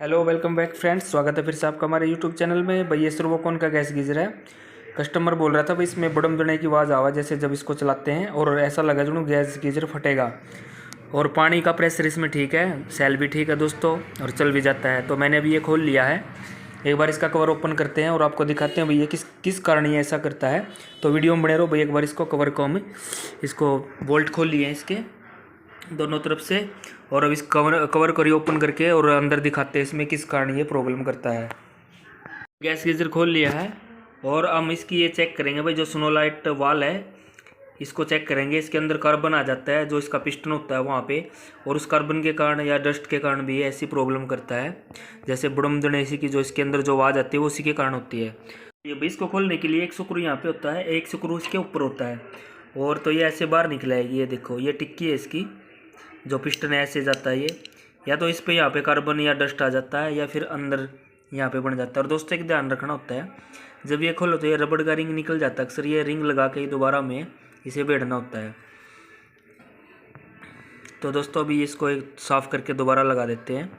Hello welcome back friends, स्वागत है फिर से आपका हमारे यूट्यूब चैनल में। भाई ये सर्वोकॉन का गैस गीजर है। कस्टमर बोल रहा था भाई इसमें बड़म बड़ने की आवाज़ आवा जैसे जब इसको चलाते हैं, और ऐसा लगा जो गैस गीजर फटेगा। और पानी का प्रेशर इसमें ठीक है, सेल भी ठीक है दोस्तों, और चल भी जाता है। तो मैंने अभी ये खोल लिया है। एक बार इसका कवर ओपन करते हैं और आपको दिखाते हैं भैया किस कारण ये ऐसा करता है। तो वीडियो में बने रहो भाई। एक बार इसको कवर को हम इसको बोल्ट खोल लिए इसके दोनों तरफ से, और अब इस कवर को रीओपन करके और अंदर दिखाते हैं इसमें किस कारण ये प्रॉब्लम करता है। गैस गीजर खोल लिया है और हम इसकी ये चेक करेंगे भाई। जो सोनोलाइट वाल है इसको चेक करेंगे। इसके अंदर कार्बन आ जाता है, जो इसका पिस्टन होता है वहाँ पे, और उस कार्बन के कारण या डस्ट के कारण भी ये ऐसी प्रॉब्लम करता है। जैसे बुड़मदड़ ऐसी की जो इसके अंदर जो आवाज़ आती है वो उसी के कारण होती है। ये भाई इसको खोलने के लिए एक स्क्रू यहाँ पे होता है, एक स्क्रू इसके ऊपर होता है, और तो ये ऐसे बाहर निकलाएगी। ये देखो ये टिक्की है इसकी, जो पिस्टन ऐसे जाता है ये, या तो इस पे यहाँ पे कार्बन या डस्ट आ जाता है, या फिर अंदर यहाँ पे बन जाता है। और दोस्तों एक ध्यान रखना होता है, जब ये खोलो तो ये रबड़ का रिंग निकल जाता है अक्सर। ये रिंग लगा के दोबारा में इसे बैठना होता है। तो दोस्तों अभी इसको एक साफ़ करके दोबारा लगा देते हैं।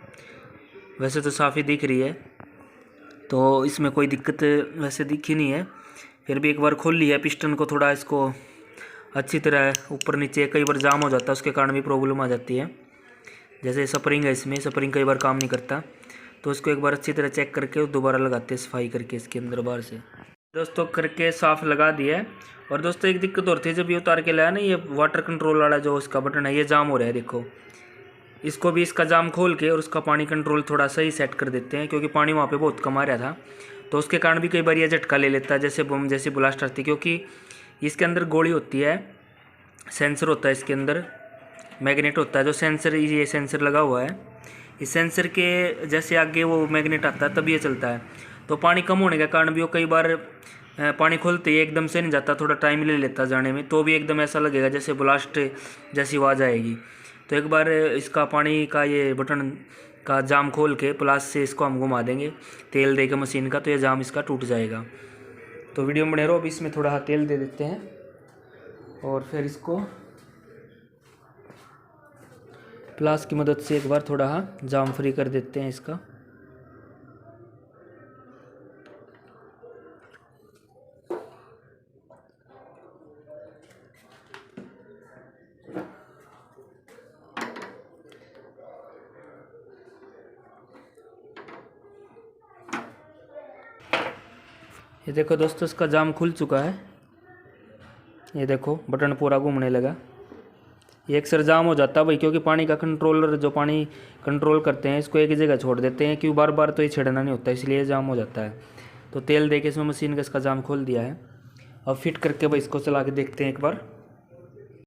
वैसे तो साफ़ ही दिख रही है, तो इसमें कोई दिक्कत वैसे दिखी नहीं है। फिर भी एक बार खोल लिया पिस्टन को, थोड़ा इसको अच्छी तरह ऊपर नीचे, कई बार जाम हो जाता है उसके कारण भी प्रॉब्लम आ जाती है। जैसे स्प्रिंग है, इसमें स्प्रिंग कई बार काम नहीं करता, तो इसको एक बार अच्छी तरह चेक करके दोबारा लगाते हैं सफाई करके इसके अंदर बाहर से। दोस्तों करके साफ़ लगा दिया है। और दोस्तों एक दिक्कत और थी, जब ये उतार के लाया ना, ये वाटर कंट्रोल वाला जो इसका बटन है ये जाम हो रहा है। देखो इसको भी इसका जाम खोल के और उसका पानी कंट्रोल थोड़ा सही सेट कर देते हैं, क्योंकि पानी वहाँ पे बहुत कम आ रहा था, तो उसके कारण भी कई बार ये झटका ले लेता है जैसे बम जैसी ब्लास्ट आती है। क्योंकि इसके अंदर गोली होती है, सेंसर होता है इसके अंदर, मैग्नेट होता है। जो सेंसर, ये सेंसर लगा हुआ है, इस सेंसर के जैसे आगे वो मैग्नेट आता है तब ये चलता है। तो पानी कम होने के कारण भी वो कई बार पानी खोलते ही एकदम से नहीं जाता, थोड़ा टाइम ले लेता जाने में, तो भी एकदम ऐसा लगेगा जैसे ब्लास्ट जैसी आवाज़ आएगी। तो एक बार इसका पानी का ये बटन का जाम खोल के प्लास से इसको हम घुमा देंगे तेल दे के मशीन का, तो ये जाम इसका टूट जाएगा। तो वीडियो में बने रहो। अब इसमें थोड़ा तेल दे देते हैं और फिर इसको प्लास की मदद से एक बार थोड़ा जाम फ्री कर देते हैं इसका। ये देखो दोस्तों इसका जाम खुल चुका है। ये देखो बटन पूरा घूमने लगा। ये अक्सर जाम हो जाता है भाई, क्योंकि पानी का कंट्रोलर जो पानी कंट्रोल करते हैं इसको एक ही जगह छोड़ देते हैं, क्योंकि बार बार तो ये छेड़ना नहीं होता, इसलिए जाम हो जाता है। तो तेल दे के इसमें मशीन का इसका जाम खोल दिया है। अब फिट करके भाई इसको चला के देखते हैं एक बार।